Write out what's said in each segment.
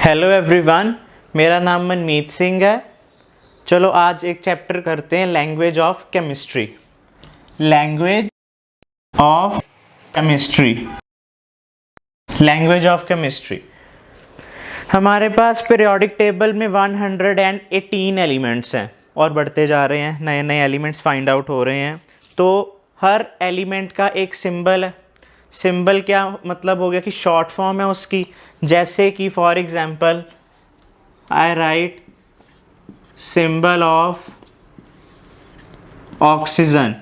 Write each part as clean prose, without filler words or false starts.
Hello everyone, मेरा नाम मनमीत सिंह है। चलो आज एक चैप्टर करते हैं language of chemistry. Language of chemistry. Language of chemistry. हमारे पास पीरियोडिक टेबल में 118 एलिमेंट्स हैं और बढ़ते जा रहे हैं, नए नए एलिमेंट्स फाइंड आउट हो रहे हैं। तो हर एलिमेंट का एक सिंबल है। सिंबल क्या मतलब हो गया कि शॉर्ट फॉर्म है उसकी। जैसे कि for example I write symbol of oxygen.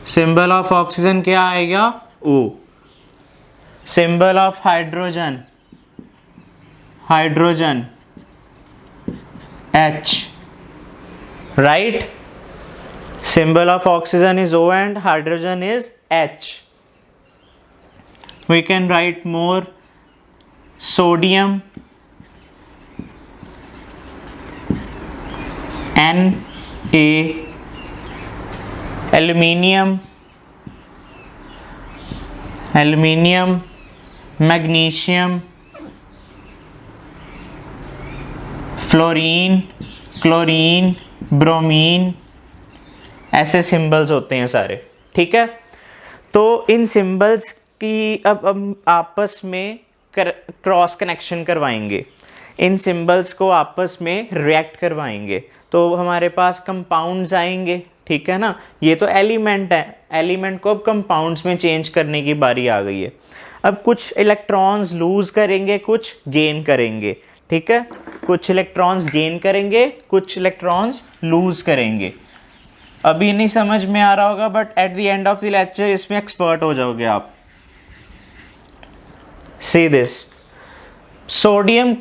Symbol of oxygen क्या आएगा? O. Symbol of hydrogen, hydrogen H, right? Symbol of oxygen is O and hydrogen is H. We can write more. Sodium Na. Aluminium, aluminium, magnesium, fluorine, chlorine, bromine, ऐसे symbols होते हैं सारे। ठीक है, तो इन symbols की अब आपस में क्रॉस कनेक्शन करवाएंगे। इन सिंबल्स को आपस में रिएक्ट करवाएंगे तो हमारे पास कंपाउंड्स आएंगे। ठीक है ना, ये तो एलिमेंट है, एलिमेंट को अब कंपाउंड्स में चेंज करने की बारी आ गई है। अब कुछ इलेक्ट्रॉन्स लूज करेंगे, कुछ गेन करेंगे। ठीक है, कुछ इलेक्ट्रॉन्स गेन करेंगे, कुछ इलेक्ट्रॉन्स लूज करेंगे। अभी नहीं समझ में आ रहा होगा but at the end of the lecture इसमें एक्सपर्ट हो जाओगे आप। See this. सोडियम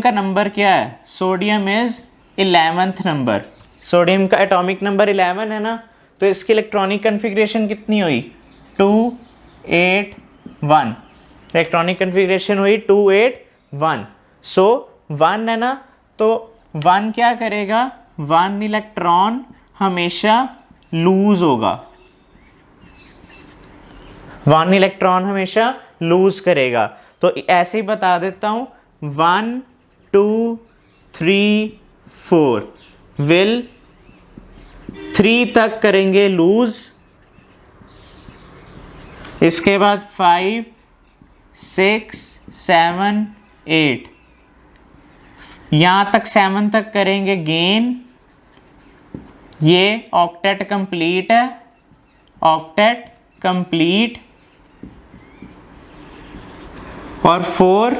का नंबर क्या है? Sodium is 11th number. Sodium का एटॉमिक नंबर 11 है ना, तो इसकी इलेक्ट्रॉनिक कन्फिग्रेशन कितनी हुई? 281। इलेक्ट्रॉनिक कन्फिग्रेशन हुई 281। सो 1 है ना, तो 1 क्या करेगा? 1 इलेक्ट्रॉन हमेशा लूज होगा। 1 इलेक्ट्रॉन हमेशा लूज करेगा। तो ऐसे ही बता देता हूं, 1 2 3 4 विल 3 तक करेंगे लूज। इसके बाद 5 6 7 8, यहां तक 7 तक करेंगे गेन। ये ऑक्टेट कंप्लीट है, ऑक्टेट कंप्लीट। और 4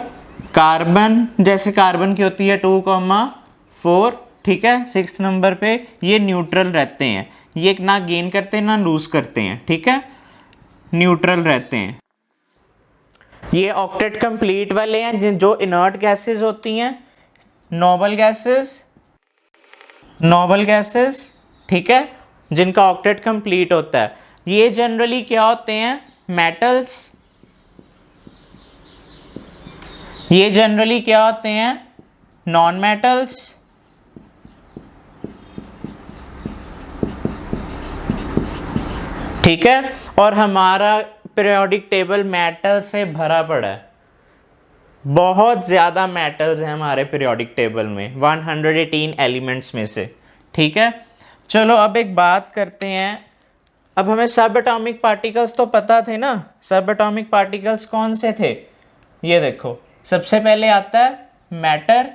कार्बन, जैसे कार्बन की होती है 2,4। ठीक है, 6th नंबर पे ये न्यूट्रल रहते हैं, ये ना गेन करते हैं ना लूज करते हैं। ठीक है, न्यूट्रल रहते हैं। ये ऑक्टेट कंप्लीट वाले हैं जो इनर्ट गैसेस होती हैं, नोबल गैसेस, नोबल गैसेस। ठीक है, जिनका ऑक्टेट कंप्लीट होता है। ये जनरली क्या होते हैं? मेटल्स। ये जनरली क्या होते हैं? Non metals. ठीक है, और हमारा पीरियोडिक टेबल मेटल से भरा पड़ा है। बहुत ज़्यादा मेटल्स हैं हमारे पीरियोडिक टेबल में, 118 एलिमेंट्स में से। ठीक है, चलो अब एक बात करते हैं। अब हमें सब एटॉमिक पार्टिकल्स तो पता थे ना। सब एटॉमिक पार्टिकल्स कौन से थे? ये देखो, सबसे पहले आता है मैटर।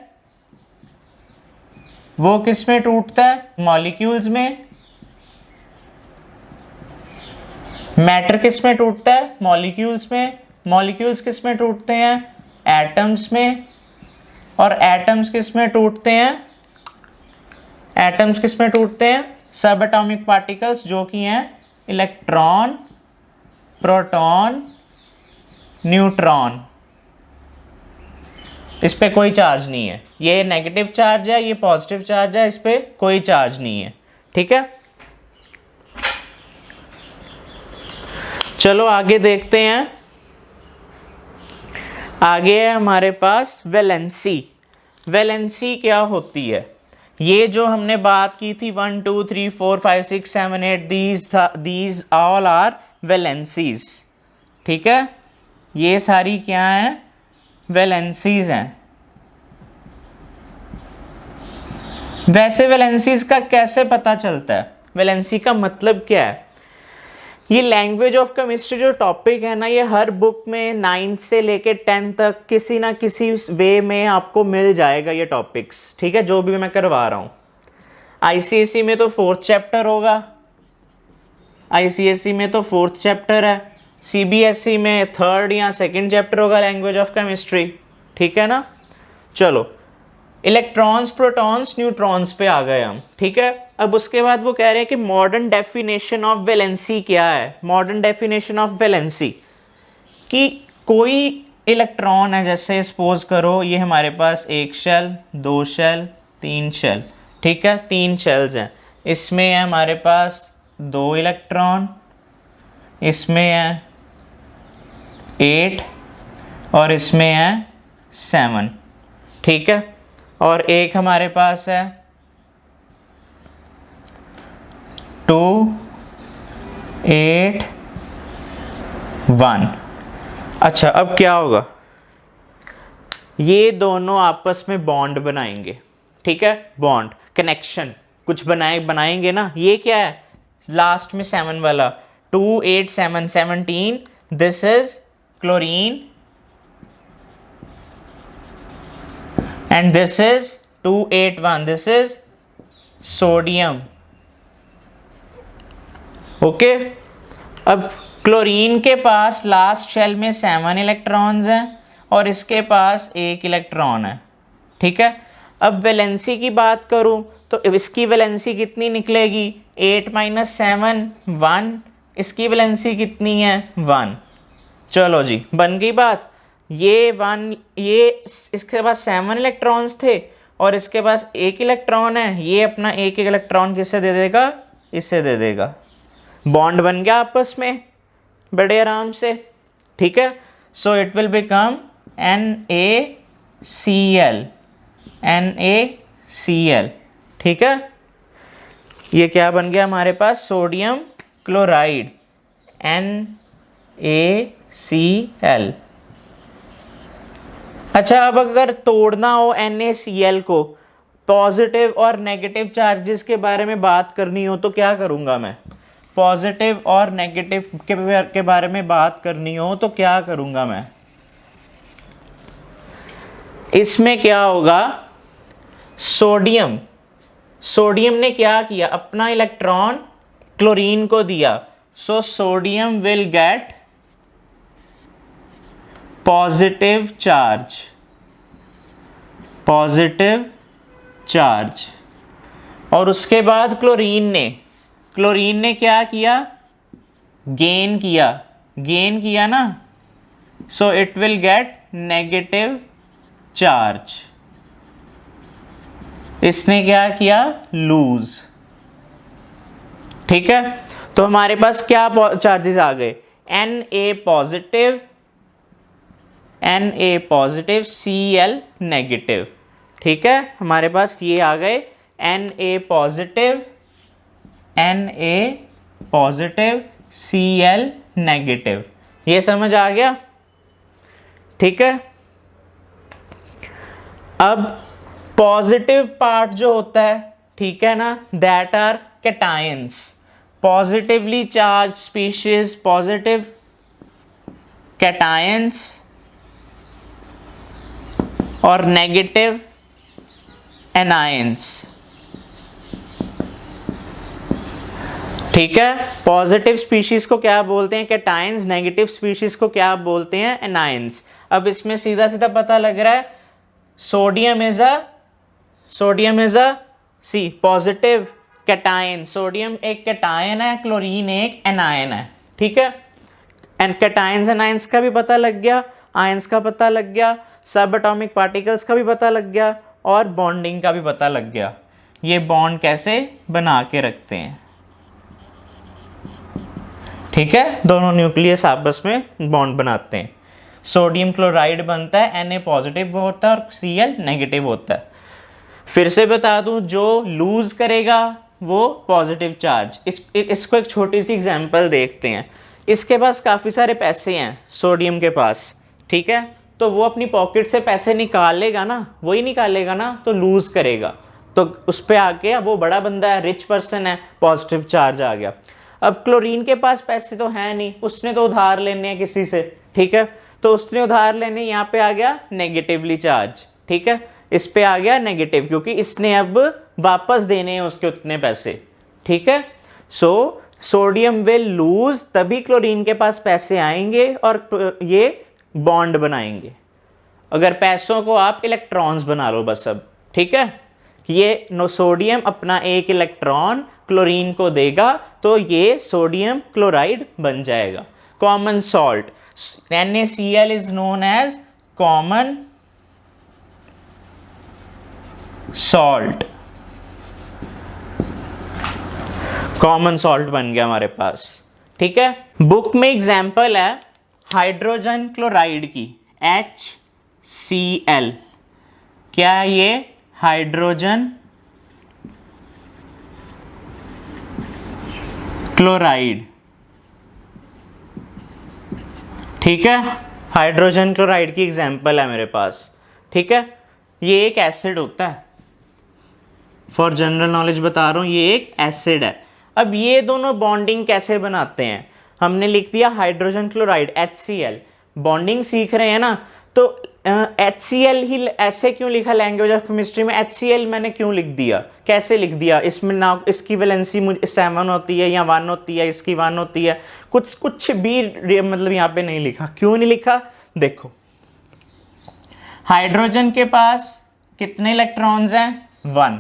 वो किस में टूटता है? मॉलिक्यूल्स में। मैटर किस में टूटता है? मॉलिक्यूल्स में। मॉलिक्यूल्स किस में टूटते हैं? एटम्स में। और एटम्स किस में टूटते हैं? एटम्स किस में टूटते हैं? सब एटॉमिक पार्टिकल्स, जो कि हैं इलेक्ट्रॉन, प्रोटॉन, न्यूट्रॉन। इस पे कोई चार्ज नहीं है। ये नेगेटिव चार्ज है, ये पॉजिटिव चार्ज है, इस पे कोई चार्ज नहीं है। ठीक है, चलो आगे देखते हैं। आगे है हमारे पास वैलेंसी। वैलेंसी क्या होती है? ये जो हमने बात की थी 1 2 3 4 5 6 7 8, दीज ऑल आर वैलेंसीज। ठीक है, ये सारी क्या है? वैलेंसीज हैं। वैसे वैलेंसीज का कैसे पता चलता है, वैलेंसी का मतलब क्या है? ये लैंग्वेज ऑफ केमिस्ट्री जो टॉपिक है ना, ये हर बुक में 9 से लेके 10 तक किसी ना किसी वे में आपको मिल जाएगा ये टॉपिक्स, ठीक है, जो भी मैं करवा रहा हूँ। आईसीएसई में तो 4th चैप्टर होगा, आईसीएसई में तो 4th चैप्टर है, सीबीएसई में 3rd या 2nd चैप्टर होगा लैंग्वेज ऑफ केमिस्ट्री, ठीक है ना। चलो, इलेक्ट्रॉन्स, प्रोटॉन्स, न्यूट्रॉन्स पे आ गए हम, ठीक है। अब उसके बाद वो कह रहे हैं कि मॉडर्न डेफिनेशन ऑफ वैलेंसी क्या है। मॉडर्न डेफिनेशन ऑफ वैलेंसी कि कोई इलेक्ट्रॉन है, जैसे सपोज करो ये हमारे पास 1 शेल, 2 शेल, 3 शेल, ठीक है, 3 शेल्स हैं। इसमें है हमारे पास 2 इलेक्ट्रॉन, इसमें है 8 और इसमें है 7, ठीक है। और एक हमारे पास है 2, 8, 1। अच्छा, अब क्या होगा, ये दोनों आपस में बॉन्ड बनाएंगे, ठीक है, बॉन्ड, कनेक्शन कुछ बनाएंगे ना। ये क्या है, लास्ट में 7 वाला, 2, 8, 7, 17, this is chlorine and this is 281, this is sodium, okay. अब क्लोरीन के पास लास्ट शेल में 7 इलेक्ट्रॉन्स हैं और इसके पास 1 इलेक्ट्रॉन है, ठीक है। अब वैलेंसी की बात करूं तो इसकी वैलेंसी कितनी निकलेगी, 8 - 7 1, इसकी वैलेंसी कितनी है 1। चलो जी, बन गई बात। ये 1, ये इसके पास 7 इलेक्ट्रॉन्स थे और इसके पास 1 इलेक्ट्रॉन है, ये अपना 1 इलेक्ट्रॉन किसे दे देगा, इसे दे देगा, बॉन्ड बन गया आपस में बड़े आराम से, ठीक है। So it will become NaCl, NaCl, ठीक है। ये क्या बन गया हमारे पास, सोडियम क्लोराइड, NaCl। अच्छा, अब अगर तोड़ना हो NaCl को, पॉजिटिव और नेगेटिव चार्जेस के बारे में बात करनी हो तो क्या करूँगा मैं, पॉजिटिव और नेगेटिव के बारे में बात करनी हो तो क्या करूँगा मैं, इसमें क्या होगा, सोडियम ने क्या किया, अपना इलेक्ट्रॉन क्लोरीन को दिया, so sodium will get positive charge. और उसके बाद क्लोरीन ने क्या किया, गेन किया ना, so it will get negative charge. इसने क्या किया, लूज, ठीक है। तो हमारे पास क्या चार्जेस आ गए, Na पॉजिटिव Cl नेगेटिव, ठीक है। हमारे पास ये आ गए Na पॉजिटिव Cl नेगेटिव, ये समझ आ गया, ठीक है। अब पॉजिटिव पार्ट जो होता है, ठीक है ना, that are cations, positively charge species, positive cations और नेगेटिव एनायंस, ठीक है। पॉजिटिव स्पीशीज को क्या बोलते हैं, कैटायंस, नेगेटिव स्पीशीज को क्या बोलते हैं, एनायंस। अब इसमें सीधा सीधा पता लग रहा है, sodium is a C positive cation, sodium एक कैटायन है, क्लोरीन एक एनायन है, ठीक है। एंड कैटायंस एनायंस का भी पता लग गया, आयंस का पता लग गया, सब एटॉमिक पार्टिकल्स का भी पता लग गया और बॉन्डिंग का भी पता लग गया, ये बॉन्ड कैसे बना के रखते हैं, ठीक है। दोनों न्यूक्लियस आपस में बॉन्ड बनाते हैं, सोडियम क्लोराइड बनता है, Na पॉजिटिव होता है और Cl नेगेटिव होता है। फिर से बता दूं, जो लूज करेगा वो पॉजिटिव चार्ज। इसको एक छोटी सी एग्जांपल देखते हैं। इसके पास काफ़ी सारे पैसे हैं सोडियम के पास, ठीक है। तो वो अपनी पॉकेट से पैसे निकालेगा ना, वही निकालेगा ना, तो लूज करेगा। तो उस पर आके वो बड़ा बंदा है, रिच पर्सन है, पॉजिटिव चार्ज आ गया। अब क्लोरीन के पास पैसे तो है नहीं, उसने तो उधार लेने हैं किसी से, ठीक है, तो उसने उधार लेने, यहाँ पे आ गया नेगेटिवली चार्ज, ठीक है, इस पे आ गया नेगेटिव, क्योंकि इसने अब वापस देने हैं उसके उतने पैसे, ठीक है। सो सोडियम विल लूज, तभी क्लोरीन के पास पैसे आएंगे और ये बॉन्ड बनाएंगे। अगर पैसों को आप इलेक्ट्रॉन्स बना लो बस अब, ठीक है, ये सोडियम अपना एक इलेक्ट्रॉन क्लोरीन को देगा तो ये सोडियम क्लोराइड बन जाएगा। Common salt, NaCl is known as common salt, common salt बन गया हमारे पास, ठीक है। बुक में एग्जाम्पल है हाइड्रोजन क्लोराइड की, HCl। क्या है ये? हाइड्रोजन क्लोराइड, ठीक है, हाइड्रोजन क्लोराइड की एग्जाम्पल है मेरे पास, ठीक है। ये एक एसिड होता है, फॉर जनरल नॉलेज बता रहा हूं, ये एक एसिड है। अब ये दोनों बॉन्डिंग कैसे बनाते हैं? हमने लिख दिया हाइड्रोजन क्लोराइड HCl, बॉन्डिंग सीख रहे हैं ना, तो HCl ही ऐसे क्यों लिखा लैंग्वेज ऑफ केमिस्ट्री में? HCl मैंने क्यों लिख दिया, कैसे लिख दिया? इसमें ना इसकी वैलेंसी 7 होती है या 1 होती है, इसकी 1 होती है, कुछ भी मतलब यहाँ पे नहीं लिखा। क्यों नहीं लिखा? देखो, हाइड्रोजन के पास कितने इलेक्ट्रॉन्स हैं? 1।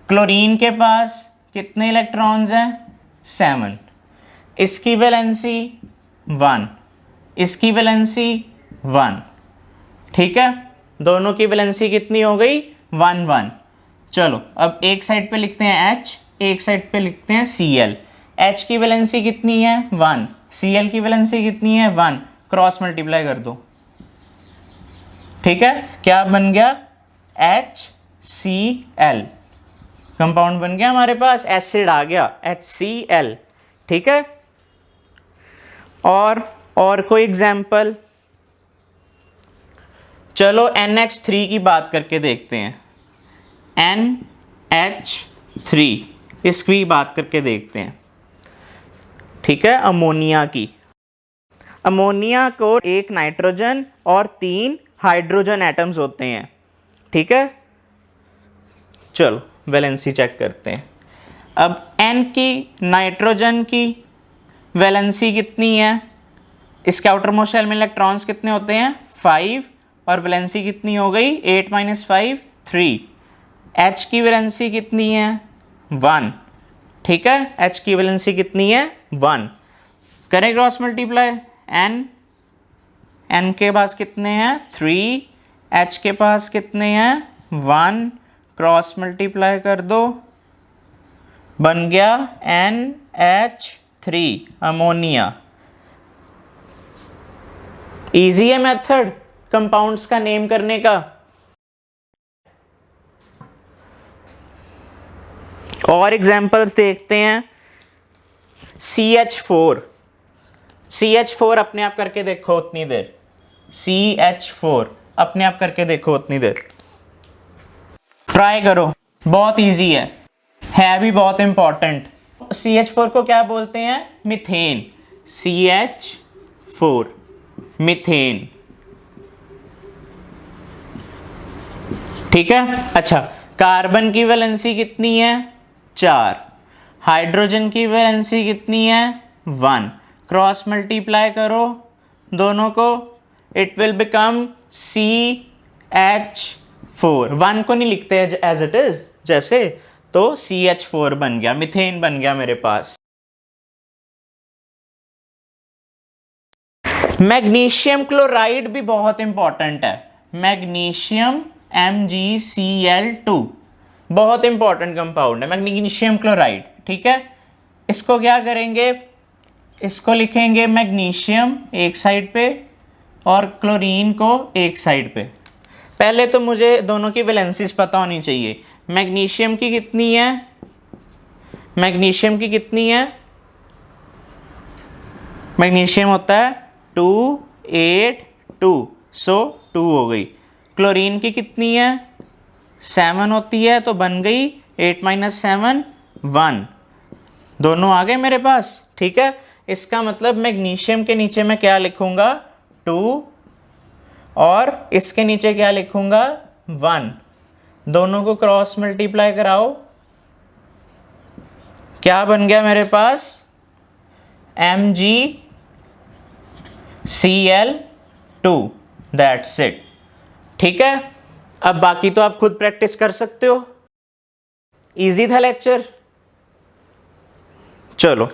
क्लोरीन के पास कितने इलेक्ट्रॉन्स हैं? 7। इसकी वैलेंसी 1, इसकी वैलेंसी 1, ठीक है, दोनों की वैलेंसी कितनी हो गई? 1 1। चलो अब एक साइड पे लिखते हैं H, एक साइड पे लिखते हैं Cl। H की वैलेंसी कितनी है? 1, Cl की वैलेंसी कितनी है? 1, क्रॉस मल्टीप्लाई कर दो, ठीक है, क्या बन गया? HCl, कंपाउंड बन गया हमारे पास, एसिड आ गया HCl, ठीक है। और कोई एग्जाम्पल? चलो NH3 की बात करके देखते हैं, NH3 इसकी बात करके देखते हैं, ठीक है। अमोनिया की, अमोनिया को एक नाइट्रोजन और 3 हाइड्रोजन एटम्स होते हैं, ठीक है। चलो वैलेंसी चेक करते हैं। अब N की, नाइट्रोजन की वैलेंसी कितनी है? इसके आउटर मोस्ट शेल में इलेक्ट्रॉन्स कितने होते हैं? 5, और वैलेंसी कितनी हो गई? 8 - 5 3। H की वैलेंसी कितनी है? 1, ठीक है, H की वैलेंसी कितनी है? 1। करें क्रॉस मल्टीप्लाई, N के पास कितने हैं? 3, H के पास कितने हैं? 1, क्रॉस मल्टीप्लाई कर दो, बन गया NH3 अमोनिया। इजी है मेथड कंपाउंड्स का नेम करने का। और एग्जांपल्स देखते हैं। CH4, CH4 अपने आप करके देखो उतनी देर, CH4 अपने आप करके देखो उतनी देर, ट्राई करो, बहुत इजी है भी बहुत इंपॉर्टेंट। CH4 को क्या बोलते हैं? मीथेन, CH4 मीथेन, ठीक है। अच्छा, कार्बन की वैलेंसी कितनी है? 4, हाइड्रोजन की वैलेंसी कितनी है? 1, क्रॉस मल्टीप्लाई करो दोनों को, इट विल बिकम CH4। 1 को नहीं लिखते एज इट इज जैसे, तो CH4 बन गया, मीथेन बन गया मेरे पास। मैग्नीशियम क्लोराइड भी बहुत इंपॉर्टेंट है, मैग्नीशियम MgCl2 बहुत इंपॉर्टेंट कंपाउंड है मैग्नीशियम क्लोराइड, ठीक है। इसको क्या करेंगे? इसको लिखेंगे मैग्नीशियम एक साइड पे और क्लोरीन को एक साइड पे। पहले तो मुझे दोनों की वैलेंसीज पता होनी चाहिए। मैग्नीशियम की कितनी है? मैग्नीशियम की कितनी है? मैग्नीशियम होता है 2 8 2, सो 2 हो गई। क्लोरीन की कितनी है 7 होती है, तो बन गई 8 - 7 1, दोनों आ गए मेरे पास। ठीक है, इसका मतलब मैग्नीशियम के नीचे मैं क्या लिखूंगा 2 और इसके नीचे क्या लिखूंगा 1, दोनों को क्रॉस मल्टीप्लाई कराओ, क्या बन गया मेरे पास MgCl2, दैट्स इट। ठीक है, अब बाकी तो आप खुद प्रैक्टिस कर सकते हो। इजी था लेक्चर, चलो।